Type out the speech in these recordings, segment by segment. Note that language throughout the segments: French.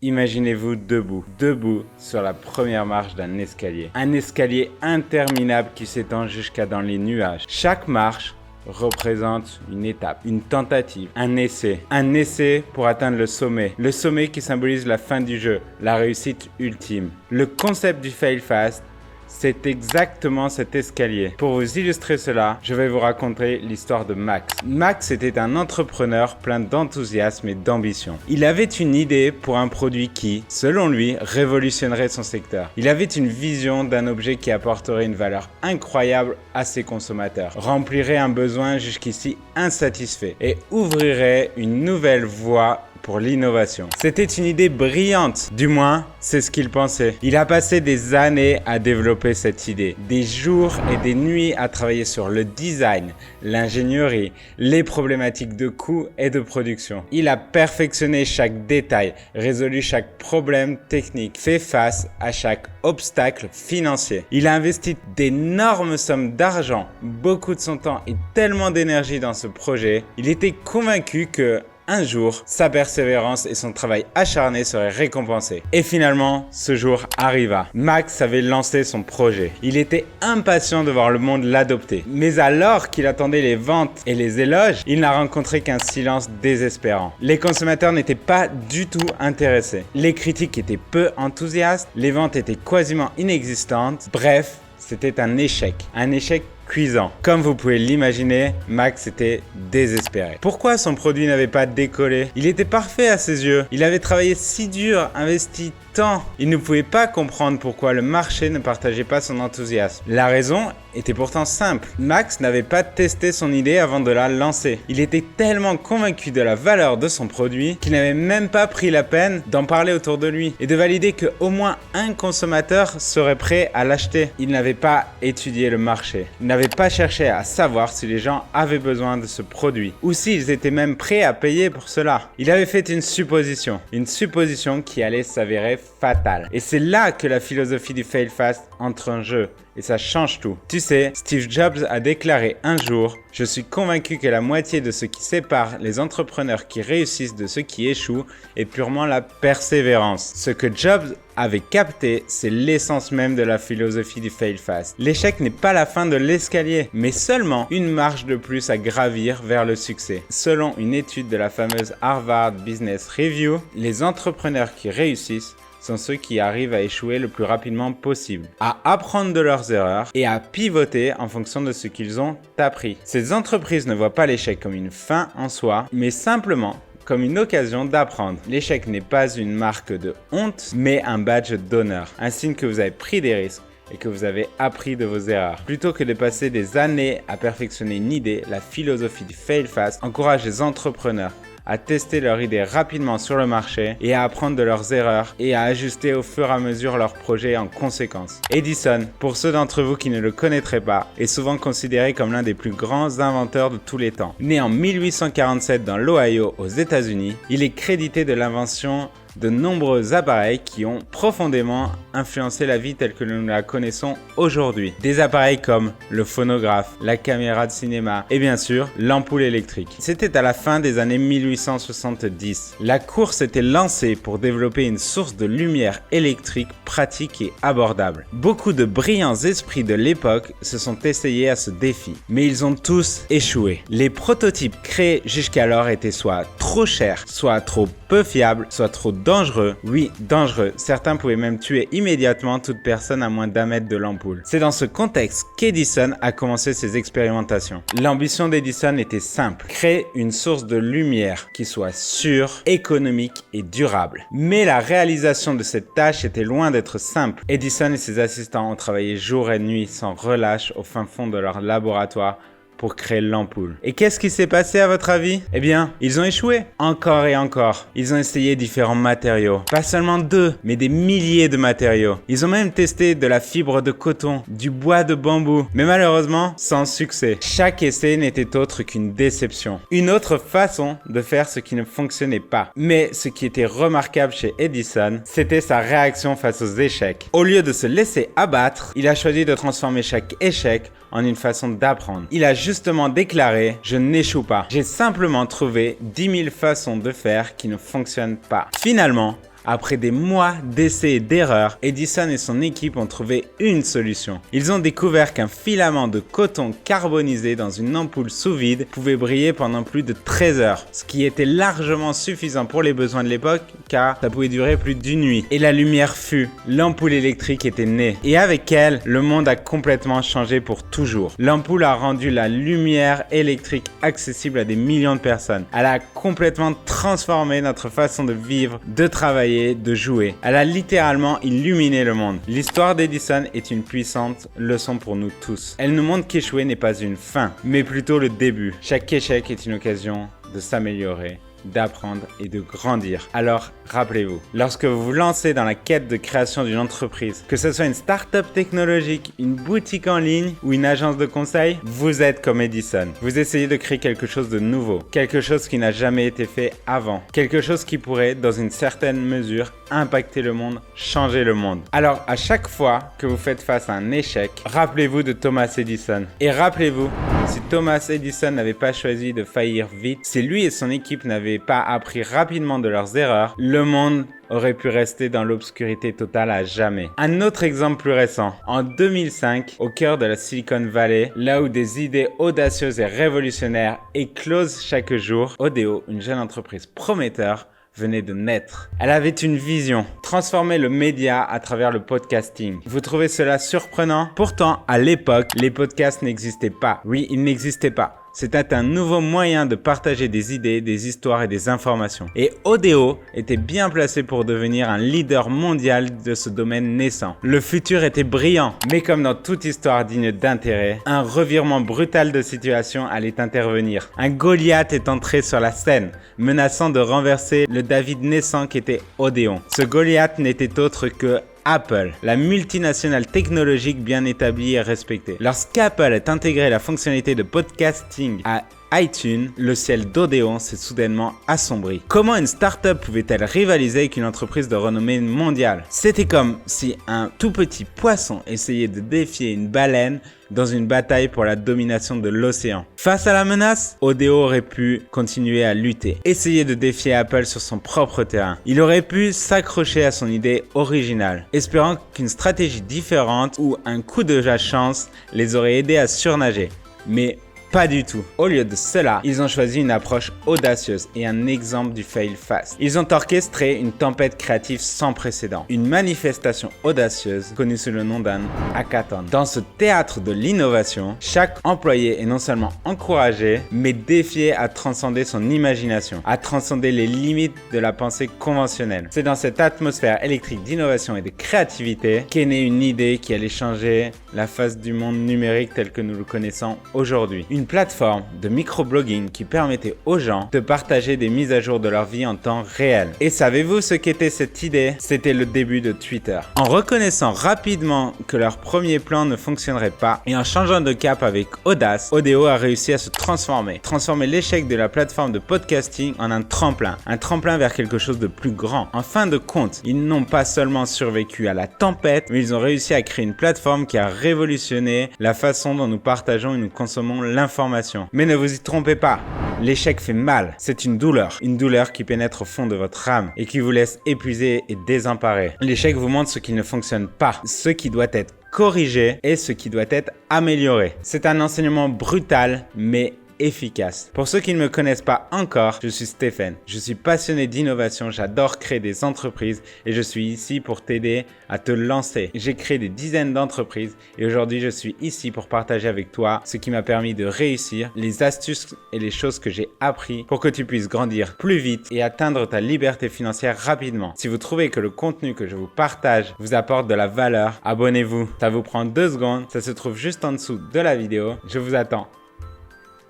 Imaginez-vous debout sur la première marche d'un escalier. Un escalier interminable qui s'étend jusqu'à dans les nuages. Chaque marche représente une étape, une tentative, un essai. Un essai pour atteindre le sommet. Le sommet qui symbolise la fin du jeu, la réussite ultime. Le concept du fail fast, c'est exactement cet escalier. Pour vous illustrer cela, je vais vous raconter l'histoire de Max. Max était un entrepreneur plein d'enthousiasme et d'ambition. Il avait une idée pour un produit qui, selon lui, révolutionnerait son secteur. Il avait une vision d'un objet qui apporterait une valeur incroyable à ses consommateurs, remplirait un besoin jusqu'ici insatisfait et ouvrirait une nouvelle voie pour l'innovation. C'était une idée brillante, du moins, c'est ce qu'il pensait. Il a passé des années à développer cette idée, des jours et des nuits à travailler sur le design, l'ingénierie, les problématiques de coût et de production. Il a perfectionné chaque détail, résolu chaque problème technique, fait face à chaque obstacle financier. Il a investi d'énormes sommes d'argent, beaucoup de son temps et tellement d'énergie dans ce projet. Il était convaincu que un jour, sa persévérance et son travail acharné seraient récompensés. Et finalement, ce jour arriva. Max avait lancé son projet. Il était impatient de voir le monde l'adopter. Mais alors qu'il attendait les ventes et les éloges, il n'a rencontré qu'un silence désespérant. Les consommateurs n'étaient pas du tout intéressés. Les critiques étaient peu enthousiastes, les ventes étaient quasiment inexistantes. Bref, c'était un échec cuisant. Comme vous pouvez l'imaginer, Max était désespéré. Pourquoi son produit n'avait pas décollé? Il était parfait à ses yeux. Il avait travaillé si dur, investi tant. Il ne pouvait pas comprendre pourquoi le marché ne partageait pas son enthousiasme. La raison était pourtant simple. Max n'avait pas testé son idée avant de la lancer. Il était tellement convaincu de la valeur de son produit qu'il n'avait même pas pris la peine d'en parler autour de lui et de valider que au moins un consommateur serait prêt à l'acheter. Il n'avait pas étudié le marché. Il n'avait pas cherché à savoir si les gens avaient besoin de ce produit ou s'ils étaient même prêts à payer pour cela. Il avait fait une supposition qui allait s'avérer fatale. Et c'est là que la philosophie du fail fast entre en jeu. Et ça change tout. Tu sais, Steve Jobs a déclaré un jour « Je suis convaincu que la moitié de ce qui sépare les entrepreneurs qui réussissent de ceux qui échouent est purement la persévérance. » Ce que Jobs avait capté, c'est l'essence même de la philosophie du fail fast. L'échec n'est pas la fin de l'escalier, mais seulement une marche de plus à gravir vers le succès. Selon une étude de la fameuse Harvard Business Review, les entrepreneurs qui réussissent sont ceux qui arrivent à échouer le plus rapidement possible, à apprendre de leurs erreurs et à pivoter en fonction de ce qu'ils ont appris. Ces entreprises ne voient pas l'échec comme une fin en soi, mais simplement comme une occasion d'apprendre. L'échec n'est pas une marque de honte, mais un badge d'honneur, un signe que vous avez pris des risques et que vous avez appris de vos erreurs. Plutôt que de passer des années à perfectionner une idée, la philosophie du fail fast encourage les entrepreneurs à tester leur idée rapidement sur le marché et à apprendre de leurs erreurs et à ajuster au fur et à mesure leur projet en conséquence. Edison, pour ceux d'entre vous qui ne le connaîtraient pas, est souvent considéré comme l'un des plus grands inventeurs de tous les temps. Né en 1847 dans l'Ohio aux États-Unis, il est crédité de l'invention de nombreux appareils qui ont profondément influencé la vie telle que nous la connaissons aujourd'hui. Des appareils comme le phonographe, la caméra de cinéma et bien sûr l'ampoule électrique. C'était à la fin des années 1870. La course était lancée pour développer une source de lumière électrique pratique et abordable. Beaucoup de brillants esprits de l'époque se sont essayés à ce défi, mais ils ont tous échoué. Les prototypes créés jusqu'alors étaient soit trop chers, soit trop peu fiables, soit trop dangereux. Oui, dangereux. Certains pouvaient même tuer immédiatement toute personne à moins d'1 mètre de l'ampoule. C'est dans ce contexte qu'Edison a commencé ses expérimentations. L'ambition d'Edison était simple. Créer une source de lumière qui soit sûre, économique et durable. Mais la réalisation de cette tâche était loin d'être simple. Edison et ses assistants ont travaillé jour et nuit sans relâche au fin fond de leur laboratoire pour créer l'ampoule. Et qu'est-ce qui s'est passé à votre avis? Eh bien, ils ont échoué. Encore et encore. Ils ont essayé différents matériaux. Pas seulement 2, mais des milliers de matériaux. Ils ont même testé de la fibre de coton, du bois de bambou. Mais malheureusement, sans succès. Chaque essai n'était autre qu'une déception. Une autre façon de faire ce qui ne fonctionnait pas. Mais ce qui était remarquable chez Edison, c'était sa réaction face aux échecs. Au lieu de se laisser abattre, il a choisi de transformer chaque échec en une façon d'apprendre. Il a justement déclaré « Je n'échoue pas. J'ai simplement trouvé 10 000 façons de faire qui ne fonctionnent pas. » Finalement, Après des mois d'essais et d'erreurs, Edison et son équipe ont trouvé une solution. Ils ont découvert qu'un filament de coton carbonisé dans une ampoule sous vide pouvait briller pendant plus de 13 heures, ce qui était largement suffisant pour les besoins de l'époque car ça pouvait durer plus d'une nuit. Et la lumière fut, l'ampoule électrique était née. Et avec elle, le monde a complètement changé pour toujours. L'ampoule a rendu la lumière électrique accessible à des millions de personnes. Elle a complètement transformé notre façon de vivre, de travailler, de jouer. Elle a littéralement illuminé le monde. L'histoire d'Edison est une puissante leçon pour nous tous. Elle nous montre qu'échouer n'est pas une fin, mais plutôt le début. Chaque échec est une occasion de s'améliorer, d'apprendre et de grandir. Alors, rappelez-vous, lorsque vous vous lancez dans la quête de création d'une entreprise, que ce soit une start-up technologique, une boutique en ligne ou une agence de conseil, vous êtes comme Edison. Vous essayez de créer quelque chose de nouveau, quelque chose qui n'a jamais été fait avant, quelque chose qui pourrait, dans une certaine mesure, impacter le monde, changer le monde. Alors, à chaque fois que vous faites face à un échec, rappelez-vous de Thomas Edison. Et rappelez-vous, si Thomas Edison n'avait pas choisi de faillir vite, si lui et son équipe n'avaient pas appris rapidement de leurs erreurs, le monde aurait pu rester dans l'obscurité totale à jamais. Un autre exemple plus récent. En 2005, au cœur de la Silicon Valley, là où des idées audacieuses et révolutionnaires éclosent chaque jour, Odeo, une jeune entreprise prometteur, venait de naître. Elle avait une vision, transformer le média à travers le podcasting. Vous trouvez cela surprenant? Pourtant, à l'époque, les podcasts n'existaient pas. Oui, ils n'existaient pas. C'était un nouveau moyen de partager des idées, des histoires et des informations. Et Odeo était bien placé pour devenir un leader mondial de ce domaine naissant. Le futur était brillant, mais comme dans toute histoire digne d'intérêt, un revirement brutal de situation allait intervenir. Un Goliath est entré sur la scène, menaçant de renverser le David naissant qu'était Odéon. Ce Goliath n'était autre que Apple, la multinationale technologique bien établie et respectée. Lorsqu'Apple a intégré la fonctionnalité de podcasting à iTunes, le ciel d'Odéon s'est soudainement assombri. Comment une start-up pouvait-elle rivaliser avec une entreprise de renommée mondiale? C'était comme si un tout petit poisson essayait de défier une baleine dans une bataille pour la domination de l'océan. Face à la menace, Odeo aurait pu continuer à lutter, essayer de défier Apple sur son propre terrain. Il aurait pu s'accrocher à son idée originale, espérant qu'une stratégie différente ou un coup de la chance les aurait aidés à surnager. Mais pas du tout. Au lieu de cela, ils ont choisi une approche audacieuse et un exemple du fail fast. Ils ont orchestré une tempête créative sans précédent. Une manifestation audacieuse connue sous le nom d'un hackathon. Dans ce théâtre de l'innovation, chaque employé est non seulement encouragé, mais défié à transcender son imagination, à transcender les limites de la pensée conventionnelle. C'est dans cette atmosphère électrique d'innovation et de créativité qu'est née une idée qui allait changer la face du monde numérique tel que nous le connaissons aujourd'hui. Une plateforme de microblogging qui permettait aux gens de partager des mises à jour de leur vie en temps réel. Et savez-vous ce qu'était cette idée? C'était le début de Twitter. En reconnaissant rapidement que leur premier plan ne fonctionnerait pas et en changeant de cap avec audace, Odeo a réussi à se transformer l'échec de la plateforme de podcasting en un tremplin vers quelque chose de plus grand. En fin de compte, ils n'ont pas seulement survécu à la tempête, mais ils ont réussi à créer une plateforme qui a révolutionné la façon dont nous partageons et nous consommons l'information. Mais ne vous y trompez pas, l'échec fait mal, c'est une douleur qui pénètre au fond de votre âme et qui vous laisse épuisé et désemparé. L'échec vous montre ce qui ne fonctionne pas, ce qui doit être corrigé et ce qui doit être amélioré. C'est un enseignement brutal mais efficace. Pour ceux qui ne me connaissent pas encore, je suis Stéphane. Je suis passionné d'innovation, j'adore créer des entreprises et je suis ici pour t'aider à te lancer. J'ai créé des dizaines d'entreprises et aujourd'hui je suis ici pour partager avec toi ce qui m'a permis de réussir, les astuces et les choses que j'ai appris pour que tu puisses grandir plus vite et atteindre ta liberté financière rapidement. Si vous trouvez que le contenu que je vous partage vous apporte de la valeur, abonnez-vous. Ça vous prend 2 secondes, ça se trouve juste en dessous de la vidéo. Je vous attends.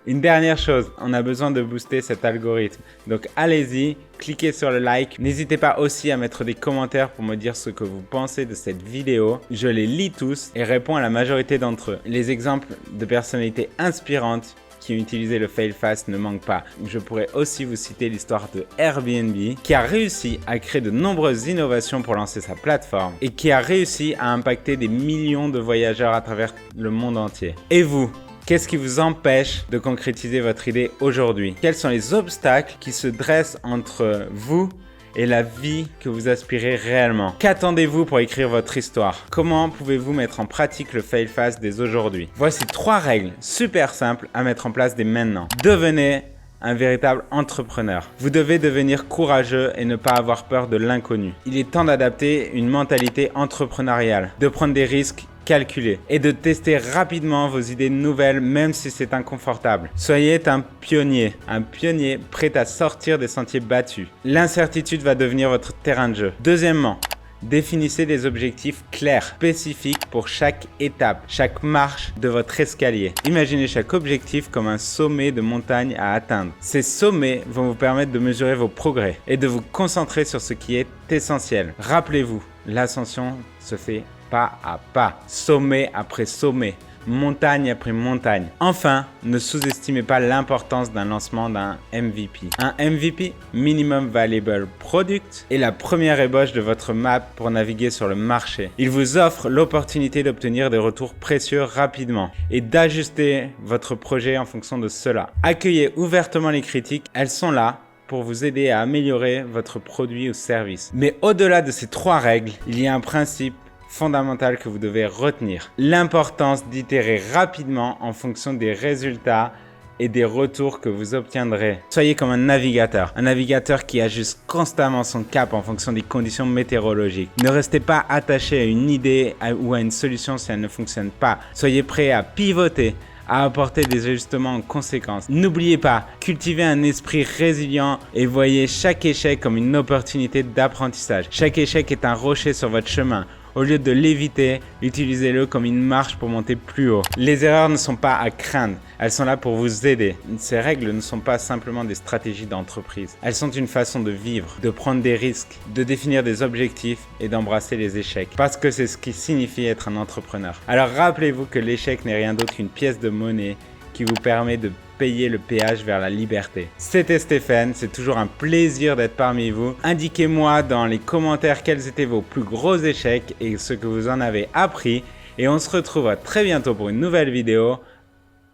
Une dernière chose, on a besoin de booster cet algorithme. Donc allez-y, cliquez sur le like. N'hésitez pas aussi à mettre des commentaires pour me dire ce que vous pensez de cette vidéo. Je les lis tous et réponds à la majorité d'entre eux. Les exemples de personnalités inspirantes qui ont utilisé le fail fast ne manquent pas. Je pourrais aussi vous citer l'histoire de Airbnb qui a réussi à créer de nombreuses innovations pour lancer sa plateforme et qui a réussi à impacter des millions de voyageurs à travers le monde entier. Et vous? Qu'est-ce qui vous empêche de concrétiser votre idée aujourd'hui? Quels sont les obstacles qui se dressent entre vous et la vie que vous aspirez réellement. Qu'attendez-vous pour écrire votre histoire? Comment pouvez-vous mettre en pratique le fail fast dès aujourd'hui? Voici 3 règles super simples à mettre en place dès maintenant. Devenez un véritable entrepreneur. Vous devez devenir courageux et ne pas avoir peur de l'inconnu. Il est temps d'adapter une mentalité entrepreneuriale, de prendre des risques calculés et de tester rapidement vos idées nouvelles même si c'est inconfortable. Soyez un pionnier prêt à sortir des sentiers battus. L'incertitude va devenir votre terrain de jeu. Deuxièmement, définissez des objectifs clairs, spécifiques pour chaque étape, chaque marche de votre escalier. Imaginez chaque objectif comme un sommet de montagne à atteindre. Ces sommets vont vous permettre de mesurer vos progrès et de vous concentrer sur ce qui est essentiel. Rappelez-vous, l'ascension se fait pas à pas, sommet après sommet, montagne après montagne. Enfin, ne sous-estimez pas l'importance d'un lancement d'un MVP. Un MVP, Minimum Valuable Product, est la première ébauche de votre map pour naviguer sur le marché. Il vous offre l'opportunité d'obtenir des retours précieux rapidement et d'ajuster votre projet en fonction de cela. Accueillez ouvertement les critiques, elles sont là pour vous aider à améliorer votre produit ou service. Mais au-delà de ces 3 règles, il y a un principe fondamental que vous devez retenir. L'importance d'itérer rapidement en fonction des résultats et des retours que vous obtiendrez. Soyez comme un navigateur qui ajuste constamment son cap en fonction des conditions météorologiques. Ne restez pas attaché à une idée ou à une solution si elle ne fonctionne pas. Soyez prêt à pivoter, à apporter des ajustements en conséquence. N'oubliez pas, cultivez un esprit résilient et voyez chaque échec comme une opportunité d'apprentissage. Chaque échec est un rocher sur votre chemin. Au lieu de l'éviter, utilisez-le comme une marche pour monter plus haut. Les erreurs ne sont pas à craindre, elles sont là pour vous aider. Ces règles ne sont pas simplement des stratégies d'entreprise. Elles sont une façon de vivre, de prendre des risques, de définir des objectifs et d'embrasser les échecs. Parce que c'est ce qui signifie être un entrepreneur. Alors rappelez-vous que l'échec n'est rien d'autre qu'une pièce de monnaie qui vous permet de payer le péage vers la liberté. C'était Stéphane, c'est toujours un plaisir d'être parmi vous. Indiquez-moi dans les commentaires quels étaient vos plus gros échecs et ce que vous en avez appris. Et on se retrouve très bientôt pour une nouvelle vidéo.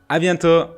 À bientôt!